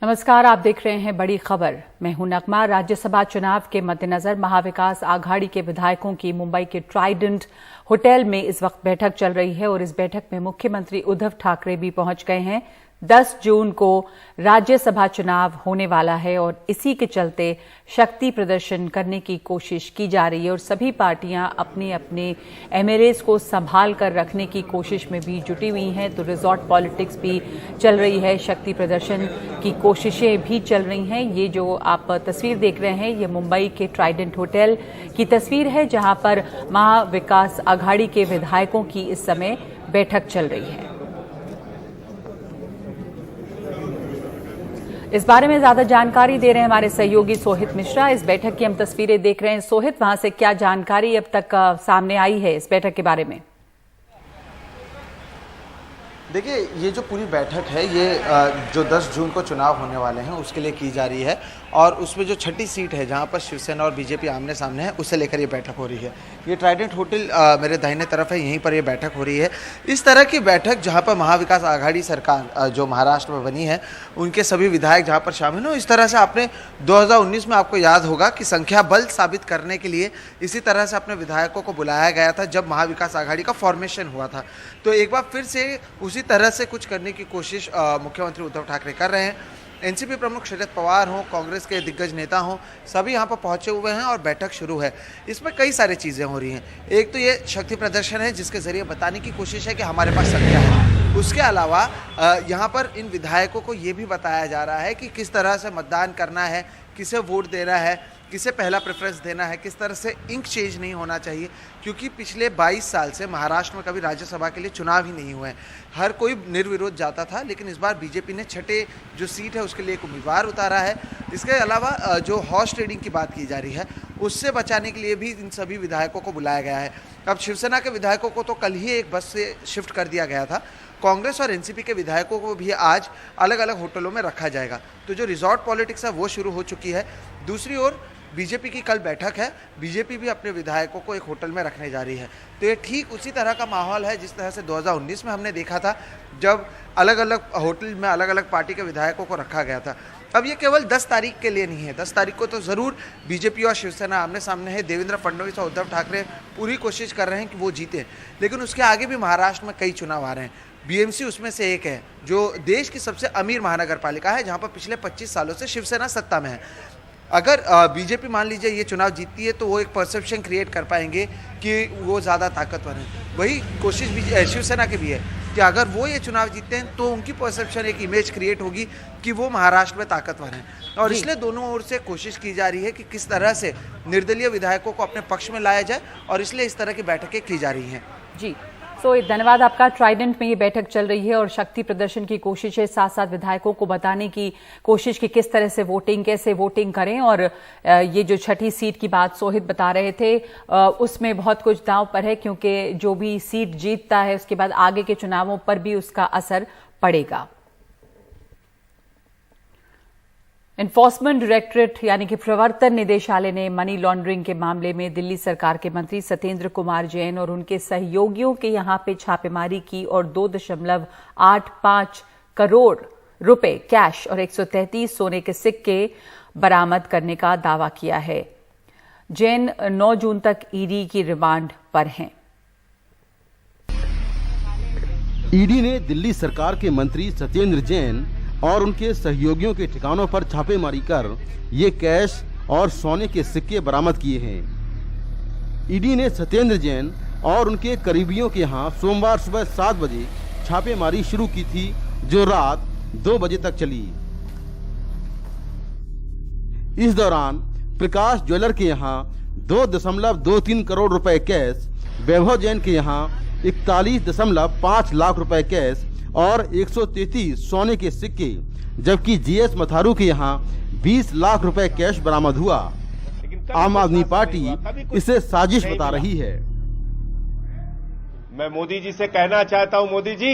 नमस्कार, आप देख रहे हैं बड़ी खबर। मैं हूं नगमा। राज्यसभा चुनाव के मद्देनजर महाविकास आघाड़ी के विधायकों की मुंबई के ट्राइडेंट होटल में इस वक्त बैठक चल रही है और इस बैठक में मुख्यमंत्री उद्धव ठाकरे भी पहुंच गए हैं। 10 जून को राज्यसभा चुनाव होने वाला है और इसी के चलते शक्ति प्रदर्शन करने की कोशिश की जा रही है और सभी पार्टियां अपने अपने एमएलएज को संभाल कर रखने की कोशिश में भी जुटी हुई हैं। तो रिजॉर्ट पॉलिटिक्स भी चल रही है, शक्ति प्रदर्शन की कोशिशें भी चल रही हैं। ये जो आप तस्वीर देख रहे हैं, ये मुंबई के ट्राइडेंट होटल की तस्वीर है, जहां पर महाविकास आघाड़ी के विधायकों की इस समय बैठक चल रही है। इस बारे में ज्यादा जानकारी दे रहे हैं हमारे सहयोगी सोहित मिश्रा। इस बैठक की हम तस्वीरें देख रहे हैं। सोहित, वहां से क्या जानकारी अब तक सामने आई है इस बैठक के बारे में? देखिए, ये जो पूरी बैठक है ये जो 10 जून को चुनाव होने वाले हैं उसके लिए की जा रही है और उसमें जो छठी सीट है जहां पर शिवसेना और बीजेपी आमने सामने है उसे लेकर ये बैठक हो रही है। ये ट्राइडेंट होटल मेरे दाहिने तरफ है, यहीं पर ये बैठक हो रही है। इस तरह की बैठक जहां पर महाविकास आघाड़ी सरकार जो महाराष्ट्र में बनी है उनके सभी विधायक जहां पर शामिल हो, इस तरह से आपने 2019 में आपको याद होगा कि संख्या बल साबित करने के लिए इसी तरह से अपने विधायकों को बुलाया गया था जब महाविकास आघाड़ी का फॉर्मेशन हुआ था। तो एक बार फिर से उसी तरह से कुछ करने की कोशिश मुख्यमंत्री उद्धव ठाकरे कर रहे हैं। एनसीपी प्रमुख शरद पवार हों, कांग्रेस के दिग्गज नेता हों, सभी यहाँ पर पहुंचे हुए हैं और बैठक शुरू है। इसमें कई सारी चीज़ें हो रही हैं। एक तो ये शक्ति प्रदर्शन है जिसके जरिए बताने की कोशिश है कि हमारे पास संख्या है। उसके अलावा यहाँ पर इन विधायकों को ये भी बताया जा रहा है कि किस तरह से मतदान करना है, किसे वोट देना है, किसे पहला प्रेफरेंस देना है, किस तरह से इंक चेंज नहीं होना चाहिए, क्योंकि पिछले 22 साल से महाराष्ट्र में कभी राज्यसभा के लिए चुनाव ही नहीं हुए हैं। हर कोई निर्विरोध जाता था, लेकिन इस बार बीजेपी ने छठे जो सीट है उसके लिए एक उम्मीदवार उतारा है। इसके अलावा जो हॉर्स ट्रेडिंग की बात की जा रही है उससे बचाने के लिए भी इन सभी विधायकों को बुलाया गया है। अब शिवसेना के विधायकों को तो कल ही एक बस से शिफ्ट कर दिया गया था। कांग्रेस और एनसीपी के विधायकों को भी आज अलग अलग होटलों में रखा जाएगा। तो जो रिजॉर्ट पॉलिटिक्स है वो शुरू हो चुकी है। दूसरी ओर बीजेपी की कल बैठक है, बीजेपी भी अपने विधायकों को एक होटल में रखने जा रही है। तो ये ठीक उसी तरह का माहौल है जिस तरह से 2019 में हमने देखा था जब अलग अलग होटल में अलग अलग पार्टी के विधायकों को रखा गया था। अब ये केवल 10 तारीख के लिए नहीं है। 10 तारीख को तो ज़रूर बीजेपी और शिवसेना आमने सामने है। देवेंद्र फडणवीस और उद्धव ठाकरे पूरी कोशिश कर रहे हैं कि वो जीते, लेकिन उसके आगे भी महाराष्ट्र में कई चुनाव आ रहे हैं। बीएमसी उसमें से एक है जो देश की सबसे अमीर महानगर पालिका है, जहाँ पर पिछले 25 सालों से शिवसेना सत्ता में है। अगर बीजेपी मान लीजिए ये चुनाव जीतती है तो वो एक परसेप्शन क्रिएट कर पाएंगे कि वो ज़्यादा ताकतवर हैं। वही कोशिश भी शिवसेना की भी है कि अगर वो ये चुनाव जीतते हैं तो उनकी परसेप्शन, एक इमेज क्रिएट होगी कि वो महाराष्ट्र में ताकतवर हैं। और इसलिए दोनों ओर से कोशिश की जा रही है कि किस तरह से निर्दलीय विधायकों को अपने पक्ष में लाया जाए और इसलिए इस तरह की बैठकें की जा रही हैं। जी, धन्यवाद आपका। ट्राइडेंट में ये बैठक चल रही है और शक्ति प्रदर्शन की कोशिश है, साथ साथ विधायकों को बताने की कोशिश कि किस तरह से वोटिंग, कैसे वोटिंग करें। और ये जो छठी सीट की बात सोहित बता रहे थे उसमें बहुत कुछ दांव पर है, क्योंकि जो भी सीट जीतता है उसके बाद आगे के चुनावों पर भी उसका असर पड़ेगा। एनफोर्समेंट डायरेक्टरेट यानी कि प्रवर्तन निदेशालय ने मनी लॉन्ड्रिंग के मामले में दिल्ली सरकार के मंत्री सत्येंद्र कुमार जैन और उनके सहयोगियों के यहां पे छापेमारी की और 2.85 करोड़ रुपए कैश और 133 सोने के सिक्के बरामद करने का दावा किया है। जैन 9 जून तक ईडी की रिमांड पर हैं। ईडी ने दिल्ली सरकार के मंत्री सत्येंद्र जैन और उनके सहयोगियों के ठिकानों पर छापेमारी कर ये कैश और सोने के सिक्के बरामद किए हैं। ईडी ने सत्येंद्र जैन और उनके करीबियों के यहाँ सोमवार सुबह 7 बजे छापेमारी शुरू की थी, जो रात 2 बजे तक चली। इस दौरान प्रकाश ज्वेलर के यहाँ 2.23 करोड़ रुपए कैश, वैभव जैन के यहाँ 41.5 लाख रुपए कैश और 133 सोने के सिक्के, जबकि जीएस मथारू के यहाँ 20 लाख रुपए कैश बरामद हुआ। आम आदमी पार्टी इसे साजिश बता रही है। मैं मोदी जी से कहना चाहता हूं, मोदी जी,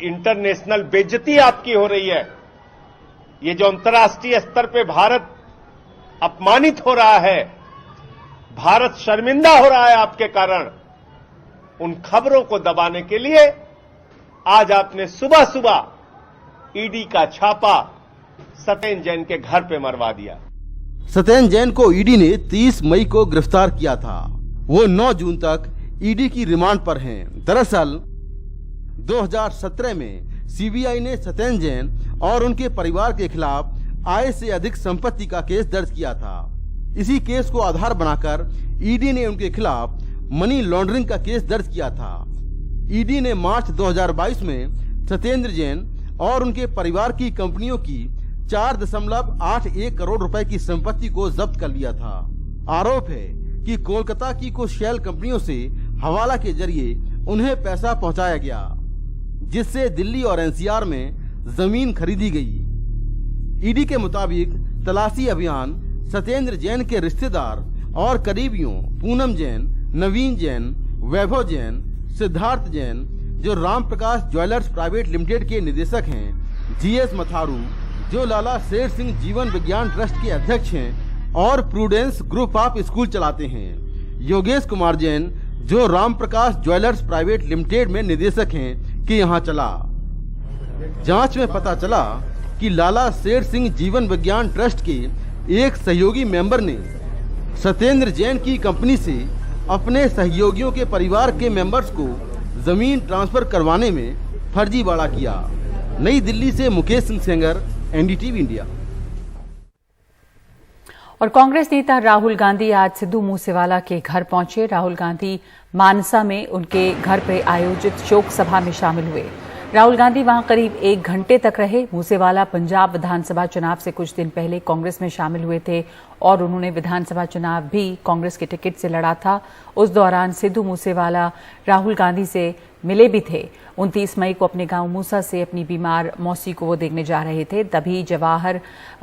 इंटरनेशनल बेइज्जती आपकी हो रही है। ये जो अंतर्राष्ट्रीय स्तर पे भारत अपमानित हो रहा है, भारत शर्मिंदा हो रहा है आपके कारण, उन खबरों को दबाने के लिए आज आपने सुबह सुबह ईडी का छापा सत्येंद्र जैन के घर पे मरवा दिया। सत्येंद्र जैन को ईडी ने 30 मई को गिरफ्तार किया था। वो 9 जून तक ईडी की रिमांड पर हैं। दरअसल 2017 में सीबीआई ने सत्येंद्र जैन और उनके परिवार के खिलाफ आय से अधिक संपत्ति का केस दर्ज किया था। इसी केस को आधार बनाकर ईडी ने उनके खिलाफ मनी लॉन्ड्रिंग का केस दर्ज किया था। ईडी ने मार्च 2022 में सत्येंद्र जैन और उनके परिवार की कंपनियों की 4.81 करोड़ रुपए की संपत्ति को जब्त कर लिया था। आरोप है कि कोलकाता की कुछ शेल कंपनियों से हवाला के जरिए उन्हें पैसा पहुंचाया गया, जिससे दिल्ली और एनसीआर में जमीन खरीदी गई। ईडी के मुताबिक तलाशी अभियान सत्येंद्र जैन के रिश्तेदार और करीबियों पूनम जैन, नवीन जैन, वैभव जैन, सिद्धार्थ जैन, जो Ram Prakash jewellers private limited के निदेशक हैं, जीएस मथारू, जो लाला शेर सिंह जीवन विज्ञान ट्रस्ट के अध्यक्ष हैं और प्रूडेंस ग्रुप ऑफ स्कूल चलाते हैं, योगेश कुमार जैन, जो Ram Prakash jewellers private limited में निदेशक हैं, कि यहाँ चला। जांच में पता चला कि लाला शेर सिंह जीवन विज्ञान ट्रस्ट के एक सहयोगी मेंबर ने सत्येंद्र जैन की कंपनी से अपने सहयोगियों के परिवार के मेंबर्स को जमीन ट्रांसफर करवाने में फर्जीवाड़ा किया। नई दिल्ली से मुकेश सिंह सेंगर, एनडीटीवी इंडिया। और कांग्रेस नेता राहुल गांधी आज सिद्धू मूसेवाला के घर पहुंचे। राहुल गांधी मानसा में उनके घर पर आयोजित शोक सभा में शामिल हुए। राहुल गांधी वहां करीब 1 घंटे तक रहे। मूसेवाला पंजाब विधानसभा चुनाव से कुछ दिन पहले कांग्रेस में शामिल हुए थे और उन्होंने विधानसभा चुनाव भी कांग्रेस के टिकट से लड़ा था। उस दौरान सिद्धू मूसेवाला राहुल गांधी से मिले भी थे। 29 मई को अपने गांव मूसा से अपनी बीमार मौसी को वो देखने जा रहे थे, तभी जवाहर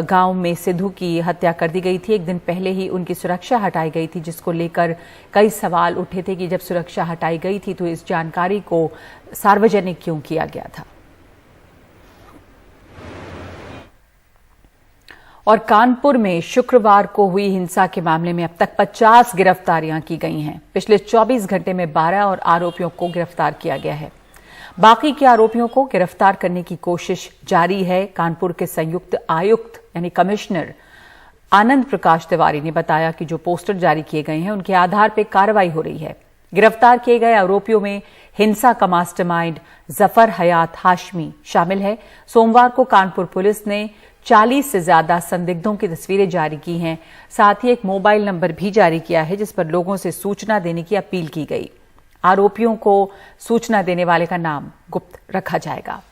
गांव में सिद्धू की हत्या कर दी गई थी। एक दिन पहले ही उनकी सुरक्षा हटाई गई थी, जिसको लेकर कई सवाल उठे थे कि जब सुरक्षा हटाई गई थी तो इस जानकारी को सार्वजनिक क्यों किया गया था। और कानपुर में शुक्रवार को हुई हिंसा के मामले में अब तक 50 गिरफ्तारियां की गई हैं। पिछले 24 घंटे में 12 और आरोपियों को गिरफ्तार किया गया है। बाकी के आरोपियों को गिरफ्तार करने की कोशिश जारी है। कानपुर के संयुक्त आयुक्त यानी कमिश्नर आनंद प्रकाश तिवारी ने बताया कि जो पोस्टर जारी किए गए हैं उनके आधार पर कार्रवाई हो रही है। गिरफ्तार किए गए आरोपियों में हिंसा का मास्टरमाइंड जफर हयात हाशमी शामिल है। सोमवार को कानपुर पुलिस ने 40 से ज्यादा संदिग्धों की तस्वीरें जारी की हैं। साथ ही एक मोबाइल नंबर भी जारी किया है जिस पर लोगों से सूचना देने की अपील की गई। आरोपियों को सूचना देने वाले का नाम गुप्त रखा जाएगा।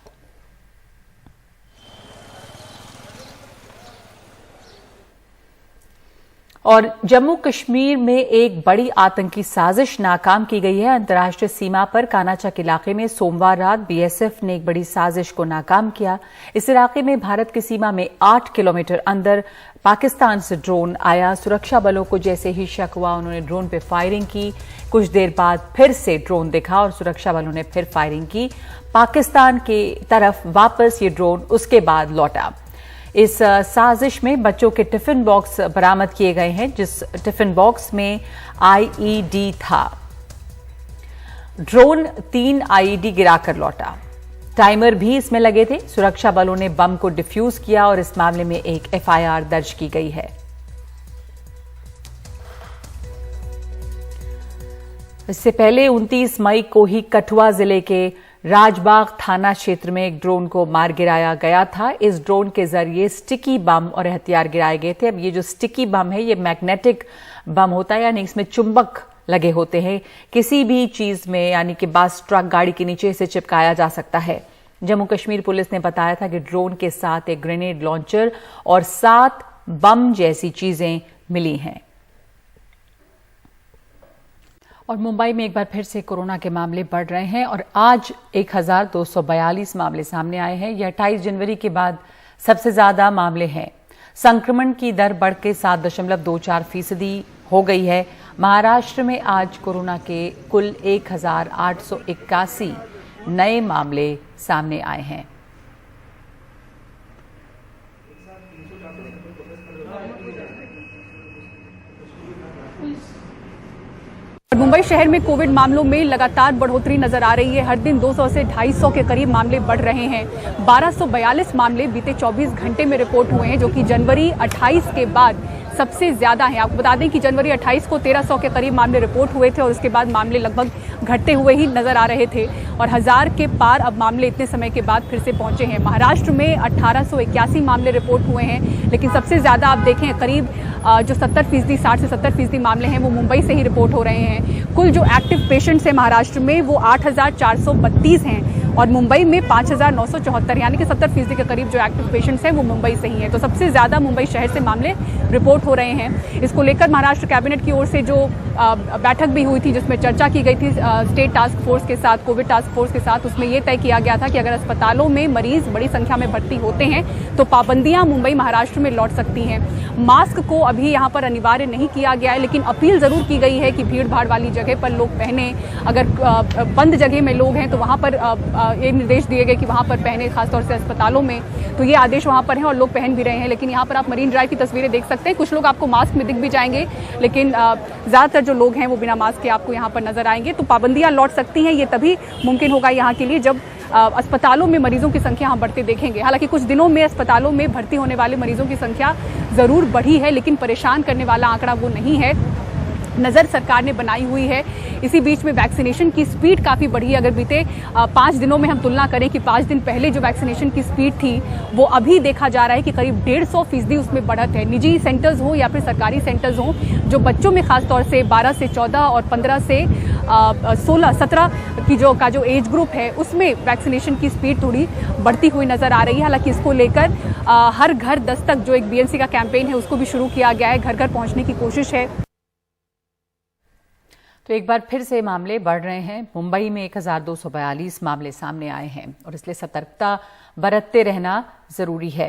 और जम्मू कश्मीर में एक बड़ी आतंकी साजिश नाकाम की गई है। अंतर्राष्ट्रीय सीमा पर कानाचक इलाके में सोमवार रात बीएसएफ ने एक बड़ी साजिश को नाकाम किया। इस इलाके में भारत की सीमा में 8 किलोमीटर अंदर पाकिस्तान से ड्रोन आया। सुरक्षा बलों को जैसे ही शक हुआ उन्होंने ड्रोन पर फायरिंग की। कुछ देर बाद फिर से ड्रोन दिखा और सुरक्षा बलों ने फिर फायरिंग की। पाकिस्तान की तरफ वापस ये ड्रोन उसके बाद लौटा। इस साजिश में बच्चों के टिफिन बॉक्स बरामद किए गए हैं, जिस टिफिन बॉक्स में आईईडी था। ड्रोन 3 आईईडी गिराकर लौटा। टाइमर भी इसमें लगे थे। सुरक्षा बलों ने बम को डिफ्यूज किया और इस मामले में एक एफआईआर दर्ज की गई है। इससे पहले 29 मई को ही कठुआ जिले के राजबाग थाना क्षेत्र में एक ड्रोन को मार गिराया गया था। इस ड्रोन के जरिए स्टिकी बम और हथियार गिराए गए थे। अब ये जो स्टिकी बम है ये मैग्नेटिक बम होता है, यानी इसमें चुंबक लगे होते हैं। किसी भी चीज में यानी कि बस, ट्रक, गाड़ी के नीचे इसे चिपकाया जा सकता है। जम्मू कश्मीर पुलिस ने बताया था कि ड्रोन के साथ एक ग्रेनेड लॉन्चर और 7 बम जैसी चीजें मिली हैं। और मुंबई में एक बार फिर से कोरोना के मामले बढ़ रहे हैं और आज 1242 मामले सामने आए हैं। यह 28 जनवरी के बाद सबसे ज्यादा मामले हैं। संक्रमण की दर बढ़ के 7.24% हो गई है। महाराष्ट्र में आज कोरोना के कुल 1881 नए मामले सामने आए हैं। मुंबई शहर में कोविड मामलों में लगातार बढ़ोतरी नजर आ रही है। हर दिन 200 से 250 के करीब मामले बढ़ रहे हैं। 1242 मामले बीते 24 घंटे में रिपोर्ट हुए हैं, जो कि जनवरी 28 के बाद सबसे ज्यादा हैं। आपको बता दें कि जनवरी 28 को 1300 के करीब मामले रिपोर्ट हुए थे और उसके बाद मामले लगभग घटते हुए ही नजर आ रहे थे और 1000 के पार अब मामले इतने समय के बाद फिर से पहुंचे हैं। महाराष्ट्र में 1881 मामले रिपोर्ट हुए हैं, लेकिन सबसे ज्यादा आप देखें करीब जो 70%, 60 से 70% मामले हैं वो मुंबई से ही रिपोर्ट हो रहे हैं। कुल जो एक्टिव पेशेंट्स हैं महाराष्ट्र में वो 8432 हैं और मुंबई में 5974, यानी कि 70% के करीब जो एक्टिव पेशेंट्स हैं वो मुंबई से ही हैं। तो सबसे ज्यादा मुंबई शहर से मामले रिपोर्ट हो रहे हैं। इसको लेकर महाराष्ट्र कैबिनेट की ओर से जो बैठक भी हुई थी, जिसमें चर्चा की गई थी स्टेट टास्क फोर्स के साथ, कोविड टास्क फोर्स के साथ, उसमें यह तय किया गया था कि अगर अस्पतालों में मरीज बड़ी संख्या में भर्ती होते हैं तो पाबंदियां मुंबई महाराष्ट्र में लौट सकती हैं। मास्क को अभी यहाँ पर अनिवार्य नहीं किया गया है, लेकिन अपील जरूर की गई है कि भीड़ भाड़ वाली जगह पर लोग पहने। अगर बंद जगह में लोग हैं तो वहां पर ये निर्देश दिए गए कि वहां पर पहने, खासतौर से अस्पतालों में। तो ये आदेश वहां पर हैं और लोग पहन भी रहे हैं। लेकिन यहाँ पर आप मरीन ड्राइव की तस्वीरें देख सकते हैं, कुछ लोग आपको मास्क में दिख भी जाएंगे, लेकिन ज्यादातर जो लोग हैं वो बिना मास्क के आपको यहाँ पर नजर आएंगे। तो पाबंदियां लौट सकती हैं, ये तभी मुमकिन होगा यहाँ के लिए जब अस्पतालों में मरीजों की संख्या हम बढ़ते देखेंगे। हालांकि कुछ दिनों में अस्पतालों में भर्ती होने वाले मरीजों की संख्या जरूर बढ़ी है, लेकिन परेशान करने वाला आंकड़ा वो नहीं है। नज़र सरकार ने बनाई हुई है। इसी बीच में वैक्सीनेशन की स्पीड काफ़ी बढ़ी है। अगर बीते 5 दिनों में हम तुलना करें कि 5 दिन पहले जो वैक्सीनेशन की स्पीड थी वो अभी देखा जा रहा है कि करीब 150% उसमें बढ़त है। निजी सेंटर्स हो या फिर सरकारी सेंटर्स हो, जो बच्चों में खासतौर से 12 से 14 और 15 से 16-17 की जो एज ग्रुप है उसमें वैक्सीनेशन की स्पीड थोड़ी बढ़ती हुई नजर आ रही है। हालांकि इसको लेकर हर घर दस्तक जो एक बीएमसी का कैंपेन है उसको भी शुरू किया गया है। घर घर पहुंचने की कोशिश है। तो एक बार फिर से मामले बढ़ रहे हैं। मुंबई में 1242 मामले सामने आए हैं और इसलिए सतर्कता बरतते रहना जरूरी है।